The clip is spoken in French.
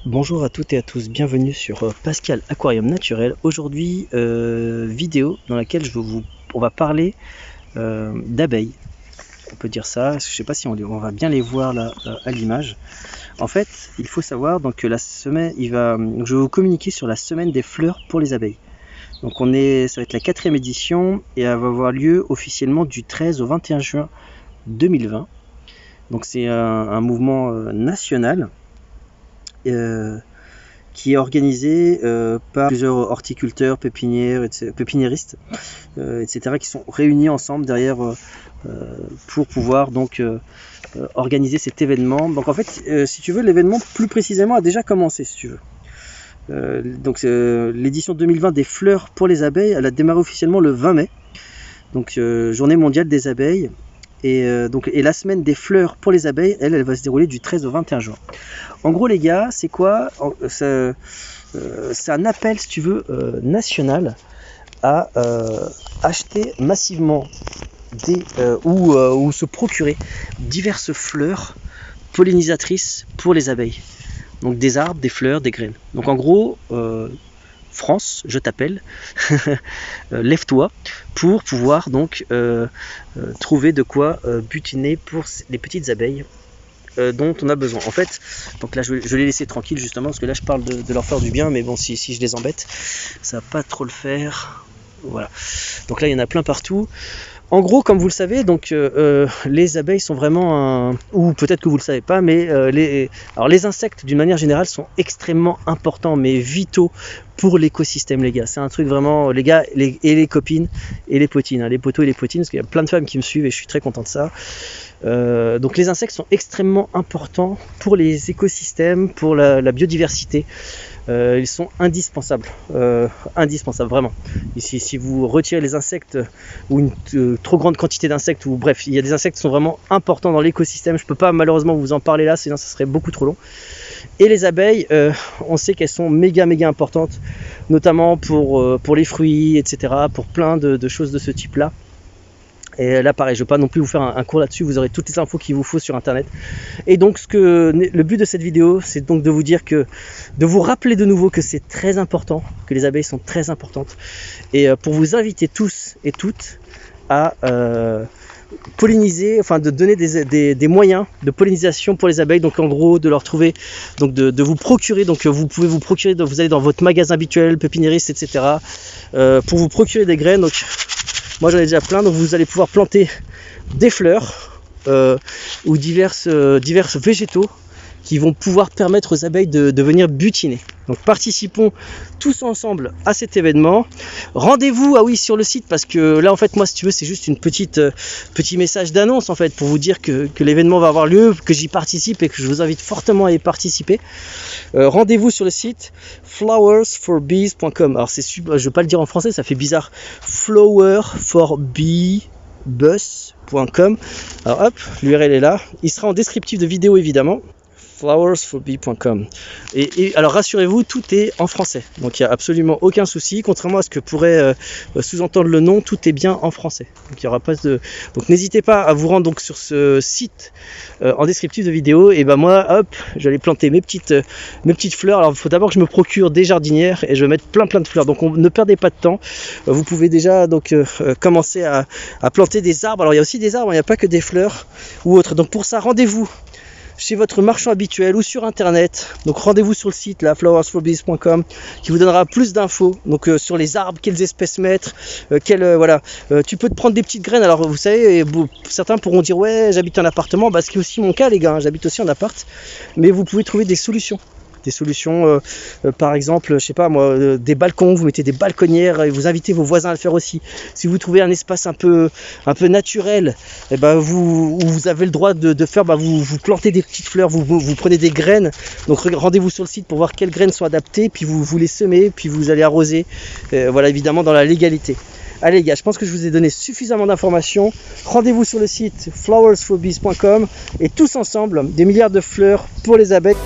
Bonjour à toutes et à tous, bienvenue sur Pascal Aquarium Naturel. Aujourd'hui, vidéo dans laquelle on va parler d'abeilles. On peut dire ça, je ne sais pas si on va bien les voir là à l'image. En fait, il faut savoir donc, que la semaine, je vais vous communiquer sur la semaine des fleurs pour les abeilles. Donc ça va être la 4e édition et elle va avoir lieu officiellement du 13 au 21 juin 2020. Donc c'est un mouvement national. Qui est organisé par plusieurs horticulteurs, pépiniéristes, etc., qui sont réunis ensemble derrière pour pouvoir donc organiser cet événement. Donc en fait, si tu veux, l'événement plus précisément a déjà commencé, si tu veux. Donc l'édition 2020 des fleurs pour les abeilles, elle a démarré officiellement le 20 mai, donc journée mondiale des abeilles. Et la semaine des fleurs pour les abeilles, elle va se dérouler du 13 au 21 juin. En gros, les gars, c'est quoi? C'est un appel, si tu veux, national à acheter massivement ou se procurer diverses fleurs pollinisatrices pour les abeilles. Donc des arbres, des fleurs, des graines. Donc en gros, France, je t'appelle, lève-toi pour pouvoir donc trouver de quoi butiner pour les petites abeilles dont on a besoin. En fait, donc là je vais les laisser tranquilles justement parce que là je parle de leur faire du bien, mais bon, si je les embête, ça va pas trop le faire. Voilà. Donc là il y en a plein partout. En gros, comme vous le savez, donc les abeilles sont vraiment ou peut-être que vous le savez pas, mais les insectes d'une manière générale sont extrêmement importants, mais vitaux pour l'écosystème, les gars. C'est un truc vraiment, les gars, et les copines et les potines, hein, les potos et les potines, parce qu'il y a plein de femmes qui me suivent et je suis très content de ça. Donc les insectes sont extrêmement importants pour les écosystèmes, pour la biodiversité. Ils sont indispensables, indispensables vraiment. Ici, si vous retirez les insectes ou une trop grande quantité d'insectes, ou bref, il y a des insectes qui sont vraiment importants dans l'écosystème. Je peux pas malheureusement vous en parler là, sinon ça serait beaucoup trop long. Et les abeilles, on sait qu'elles sont méga importantes, notamment pour les fruits, etc., pour plein de choses de ce type-là. Et là pareil, je ne vais pas non plus vous faire un cours là-dessus, vous aurez toutes les infos qu'il vous faut sur internet. Et donc le but de cette vidéo, c'est donc de vous dire de vous rappeler de nouveau que c'est très important, que les abeilles sont très importantes. Et pour vous inviter tous et toutes à polliniser, enfin de donner des moyens de pollinisation pour les abeilles. Donc en gros de leur trouver, donc de vous procurer, donc vous pouvez vous procurer, vous allez dans votre magasin habituel, pépiniériste, etc., pour vous procurer des graines. Donc moi j'en ai déjà plein, donc vous allez pouvoir planter des fleurs ou diverses végétaux qui vont pouvoir permettre aux abeilles de venir butiner. Donc participons tous ensemble à cet événement. Rendez-vous sur le site, parce que là en fait moi, si tu veux, c'est juste une petit message d'annonce en fait pour vous dire que l'événement va avoir lieu, que j'y participe et que je vous invite fortement à y participer. Rendez-vous sur le site flowersforbees.com. Alors c'est super, je vais pas le dire en français, ça fait bizarre. flowersforbees.com. Alors hop, l'URL est là. Il sera en descriptif de vidéo évidemment. flowersforbee.com. Et alors rassurez-vous, tout est en français, donc il n'y a absolument aucun souci, contrairement à ce que pourrait sous-entendre le nom. Tout est bien en français, donc il y aura pas de. Donc n'hésitez pas à vous rendre donc sur ce site en descriptif de vidéo. Et ben moi, hop, j'allais planter mes petites fleurs. Alors il faut d'abord que je me procure des jardinières et je vais mettre plein de fleurs. Donc ne perdez pas de temps. Vous pouvez déjà donc commencer à planter des arbres. Alors il y a aussi des arbres, il n'y a pas que des fleurs ou autres. Donc pour ça, rendez-vous chez votre marchand habituel ou sur internet. Donc rendez-vous sur le site là, flowersforbees.com, qui vous donnera plus d'infos donc sur les arbres, quelles espèces mettre, tu peux te prendre des petites graines. Alors vous savez, certains pourront dire ouais, j'habite en appartement, ce qui est aussi mon cas les gars, hein, j'habite aussi en appart, mais vous pouvez trouver des solutions, par exemple, je sais pas moi, des balcons, vous mettez des balconnières et vous invitez vos voisins à le faire aussi. Si vous trouvez un espace un peu naturel, et vous avez le droit de faire, vous plantez des petites fleurs, vous prenez des graines. Donc rendez-vous sur le site pour voir quelles graines sont adaptées, puis vous les semez, puis vous allez arroser, évidemment dans la légalité. Allez les gars, je pense que je vous ai donné suffisamment d'informations. Rendez-vous sur le site flowersforbees.com et tous ensemble, des milliards de fleurs pour les abeilles.